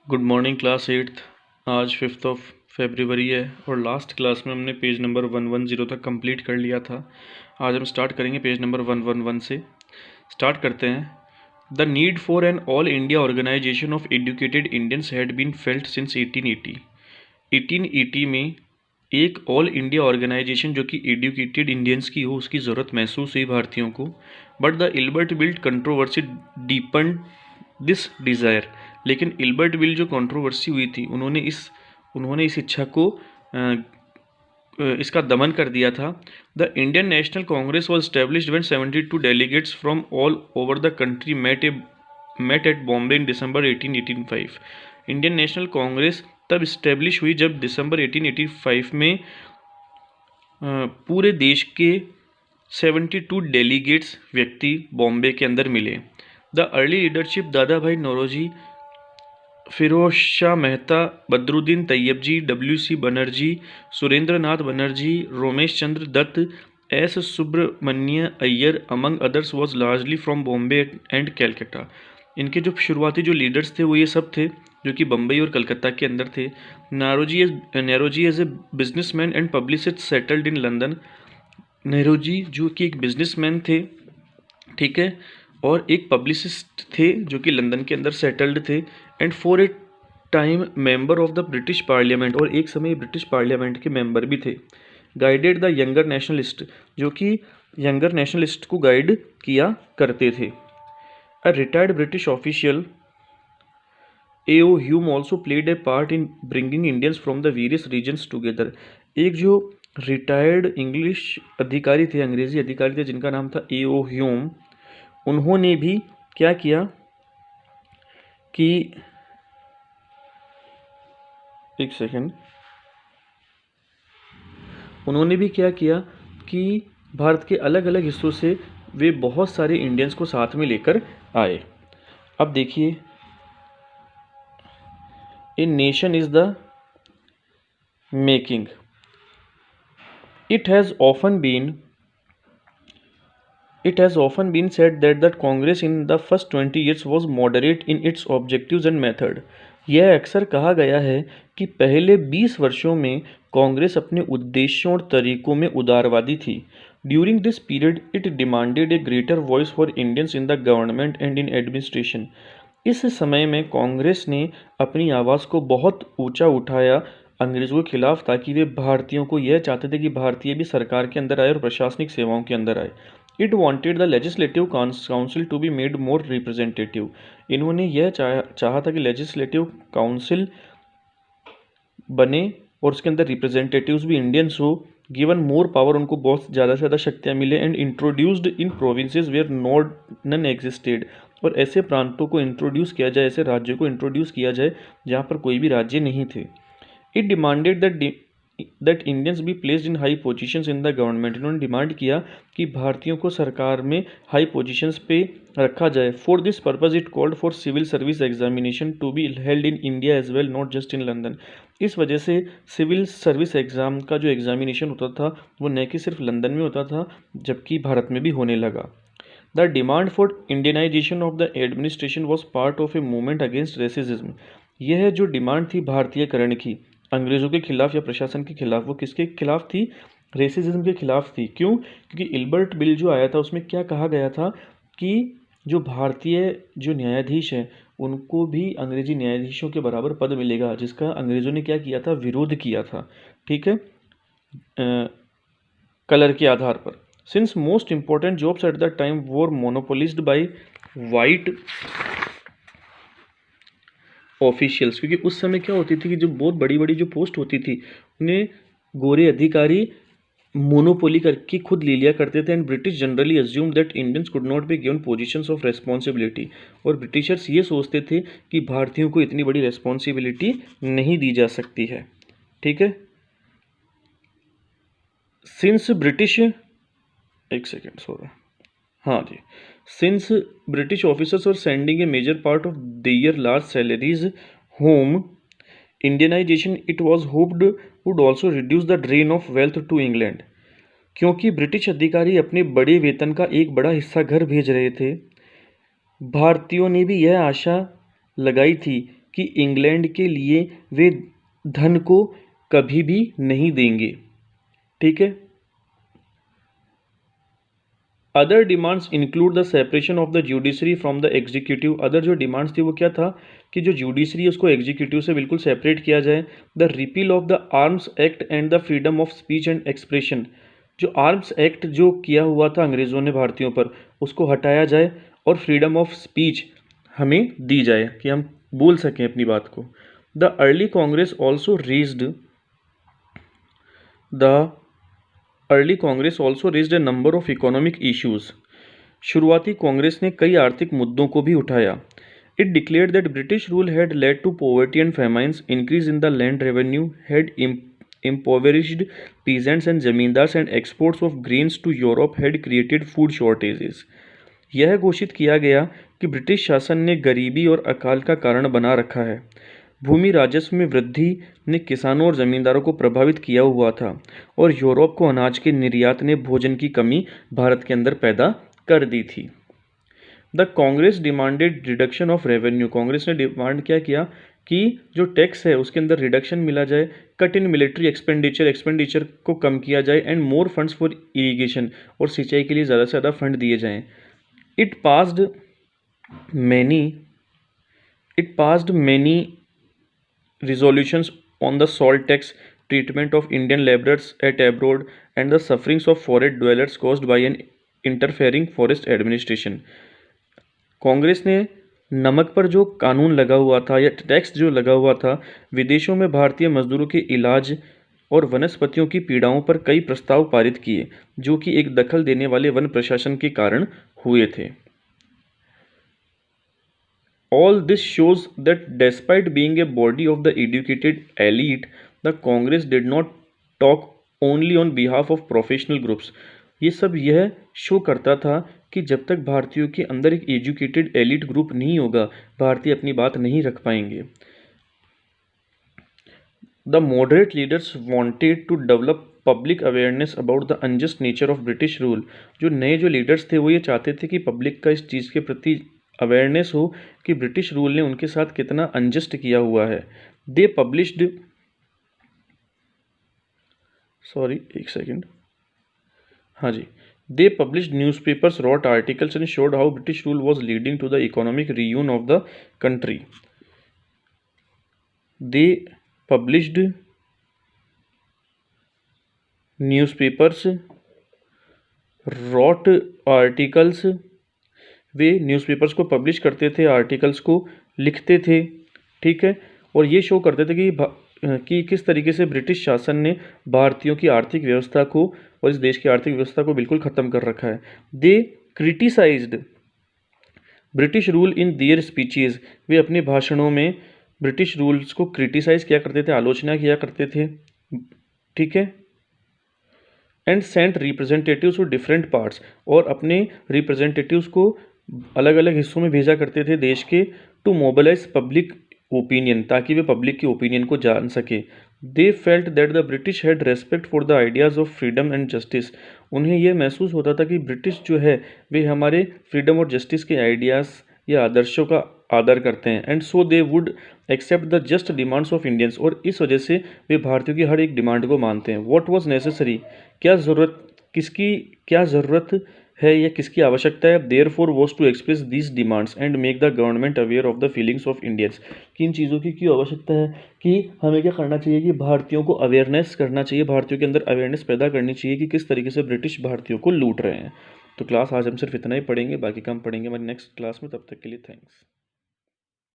Good morning class eighth. आज 5 फरवरी है और लास्ट क्लास में हमने पेज नंबर 110 तक कंप्लीट कर लिया था। आज हम स्टार्ट करेंगे पेज नंबर 111 से। स्टार्ट करते हैं। The need for an all India organisation of educated Indians had been felt since 1880। 1880 में एक ऑल इंडिया ऑर्गेनाइजेशन जो कि एजुकेटेड इंडियंस की हो उसकी ज़रूरत महसूस हुई भारतीयों को। But the Ilbert bill controversy deepen this desire. लेकिन इल्बर्ट बिल जो कंट्रोवर्सी हुई थी उन्होंने इस इच्छा को इसका दमन कर दिया था। The Indian National Congress was established when 72 delegates from all over the country met at Bombay in December 1885। Indian National Congress तब इस्टेब्लिश हुई जब दिसंबर 1885 में पूरे देश के 72 डेलीगेट्स व्यक्ति बॉम्बे के अंदर मिले। The early leadership Dadabhai Naoroji, Firozshah Mehta, Badruddin Tyabji, WC Banerjee, Surendranath Banerjee, Romesh Chunder Dutt, S Subramania Iyer among others was largely from Bombay and Calcutta. इनके जो शुरुआती जो लीडर्स थे वो ये सब थे जो कि बम्बई और कलकत्ता के अंदर थे। Naoroji as a businessman and publicist settled in London. Naoroji जो कि एक बिजनेसमैन थे, ठीक है, और एक पब्लिसिस्ट थे जो कि लंदन के अंदर सेटल्ड थे। And for a time member of the British parliament, और एक समय ब्रिटिश पार्लियामेंट के मेंबर भी थे। गाइडेड द यंगर नेशनलिस्ट, जो कि यंगर नेशनलिस्ट को गाइड किया करते थे। A retired British official A.O. Hume also played a part in bringing Indians from the various regions together। एक जो रिटायर्ड इंग्लिश अधिकारी थे, अंग्रेजी अधिकारी थे, जिनका नाम था A.O. ह्यूम, उन्होंने भी क्या किया कि उन्होंने भी क्या किया कि भारत के अलग अलग हिस्सों से वे बहुत सारे इंडियंस को साथ में लेकर आए। अब देखिए, a nation is the making. It has often been said that Congress in the first 20 years was moderate in its objectives and method। यह अक्सर कहा गया है कि पहले 20 वर्षों में कांग्रेस अपने उद्देश्यों और तरीकों में उदारवादी थी। During this period it demanded A greater voice for Indians in the government and in administration. इस समय में कांग्रेस ने अपनी आवाज़ को बहुत ऊंचा उठाया अंग्रेज़ों के खिलाफ, ताकि वे भारतीयों को यह चाहते थे कि भारतीय भी सरकार के अंदर आए और प्रशासनिक सेवाओं के अंदर आए। It wanted the legislative council to be made more representative. इन्होंने यह चाहा था कि लेजिस्लेटिव काउंसिल बने और उसके अंदर रिप्रेजेंटेटिव्स भी इंडियंस हो। गिवन मोर पावर, उनको बहुत ज़्यादा से ज़्यादा शक्तियाँ मिले। And introduced in provinces where none existed, और ऐसे प्रांतों को इंट्रोड्यूस किया जाए, ऐसे राज्यों को इंट्रोड्यूस किया जाए जहाँ पर कोई भी राज्य नहीं थे। It demanded that Indians be placed in high positions in the government. इन्होंने डिमांड किया कि भारतीयों को सरकार में हाई पोजीशंस पे रखा जाए। For this purpose it called for civil service examination to be held in India as well, not just in London. इस वजह से सिविल सर्विस एग्ज़ाम का जो एग्जामिनेशन होता था वो न कि सिर्फ लंदन में होता था, जबकि भारत में भी होने लगा। The demand for Indianisation of the administration was part of a movement against racism. यह जो डिमांड थी भारतीयकरण की, अंग्रेज़ों के खिलाफ या प्रशासन के खिलाफ, वो किसके खिलाफ थी? रेसिज्म के खिलाफ थी। क्यों? क्योंकि इल्बर्ट बिल जो आया था उसमें क्या कहा गया था कि जो भारतीय जो न्यायाधीश हैं उनको भी अंग्रेजी न्यायाधीशों के बराबर पद मिलेगा, जिसका अंग्रेज़ों ने क्या किया था? विरोध किया था, ठीक है, कलर के आधार पर। Since most important jobs at the time were monopolised by white officials, क्योंकि उस समय क्या होती थी कि जो बहुत बड़ी बड़ी जो पोस्ट होती थी उन्हें गोरे अधिकारी मोनोपोली करके खुद ले लिया करते थे। And British generally assume that Indians could not be given positions of responsibility. और ब्रिटिशर्स ये सोचते थे कि भारतीयों को इतनी बड़ी रेस्पॉन्सिबिलिटी नहीं दी जा सकती है, ठीक है। Since British Since British officers were sending a major part of their large salaries home, Indianization, it was hoped, would also reduce the drain of wealth to England। क्योंकि ब्रिटिश अधिकारी अपने बड़े वेतन का एक बड़ा हिस्सा घर भेज रहे थे, भारतीयों ने भी यह आशा लगाई थी कि इंग्लैंड के लिए वे धन को कभी भी नहीं देंगे। ठीक है। Other demands include the separation of the judiciary from the executive. Other जो डिमांड्स थी वो क्या था कि जो जुडिशरी है उसको एग्जीक्यूटिव से बिल्कुल सेपरेट किया जाए। The repeal of the arms act and the freedom of speech and expression. जो आर्म्स एक्ट जो किया हुआ था अंग्रेज़ों ने भारतीयों पर, उसको हटाया जाए और फ्रीडम ऑफ स्पीच हमें दी जाए कि हम बोल सकें अपनी बात को। The early Congress also raised the early Congress also raised a number of economic issues. शुरुआती कांग्रेस ने कई आर्थिक मुद्दों को भी उठाया। It declared that British rule had led to poverty and famines, increase in the land revenue had impoverished peasants and zamindars, and exports of grains to Europe had created food shortages। यह घोषित किया गया कि British शासन ने गरीबी और अकाल का कारण बना रखा है। भूमि राजस्व में वृद्धि ने किसानों और जमींदारों को प्रभावित किया हुआ था और यूरोप को अनाज के निर्यात ने भोजन की कमी भारत के अंदर पैदा कर दी थी। The Congress demanded reduction of revenue. Congress ने डिमांड क्या किया कि जो टैक्स है उसके अंदर रिडक्शन मिला जाए, कट इन मिलिट्री एक्सपेंडिचर को कम किया जाए, and more funds for irrigation, और सिंचाई के लिए ज़्यादा से ज़्यादा फंड दिए जाएं। It passed many resolutions on the salt tax, treatment of Indian laborers at abroad, and the sufferings of forest dwellers caused by an interfering forest administration। Congress ने नमक पर जो कानून लगा हुआ था या टैक्स जो लगा हुआ था, विदेशों में भारतीय मजदूरों के इलाज और वनस्पतियों की पीड़ाओं पर कई प्रस्ताव पारित किए जो कि एक दखल देने वाले वन प्रशासन के कारण हुए थे। All this shows that despite being a body of the educated elite, the Congress did not talk only on behalf of professional groups। ये सब यह शो करता था कि जब तक भारतीयों के अंदर एक एजुकेटेड एलिट ग्रुप नहीं होगा, भारतीय अपनी बात नहीं रख पाएंगे। The moderate leaders wanted to develop public awareness about the unjust nature of British rule। जो नए जो लीडर्स थे वो ये चाहते थे कि पब्लिक का इस चीज़ के प्रति अवेयरनेस हो कि ब्रिटिश रूल ने उनके साथ कितना अनजस्ट किया हुआ है। They published they published newspapers, wrote articles and showed how British rule was leading to the economic ruin of the country. They published newspapers, wrote articles, वे न्यूज़पेपर्स को पब्लिश करते थे, आर्टिकल्स को लिखते थे। ठीक है। और ये शो करते थे कि किस तरीके से ब्रिटिश शासन ने भारतीयों की आर्थिक व्यवस्था को और इस देश की आर्थिक व्यवस्था को बिल्कुल ख़त्म कर रखा है। They criticised British rule in their speeches. वे अपने भाषणों में ब्रिटिश रूल्स को क्रिटिसाइज किया करते थे, आलोचना किया करते थे। ठीक है। And sent representatives to different parts, और अपने रिप्रेजेंटेटिव्स को अलग अलग हिस्सों में भेजा करते थे देश के, टू मोबिलाइज पब्लिक ओपिनियन, ताकि वे पब्लिक की ओपिनियन को जान सके। They felt that the British had respect for the ideas of freedom and justice. उन्हें यह महसूस होता था कि ब्रिटिश जो है वे हमारे फ्रीडम और जस्टिस के आइडियाज़ या आदर्शों का आदर करते हैं। And so they would accept the just demands of Indians, और इस वजह से वे भारतीयों की हर एक डिमांड को मानते हैं। व्हाट वाज नेसेसरी, क्या ज़रूरत है या किसकी आवश्यकता है। Therefore was to express these demands and make the government aware of the feelings of Indians. किन चीज़ों की क्यों आवश्यकता है कि हमें क्या करना चाहिए कि भारतीयों को अवेयरनेस करना चाहिए, भारतीयों के अंदर अवेयरनेस पैदा करनी चाहिए कि किस तरीके से ब्रिटिश भारतीयों को लूट रहे हैं। तो क्लास आज हम सिर्फ इतना ही पढ़ेंगे, बाकी का हम पढ़ेंगे हमारी नेक्स्ट क्लास में। तब तक के लिए थैंक्स।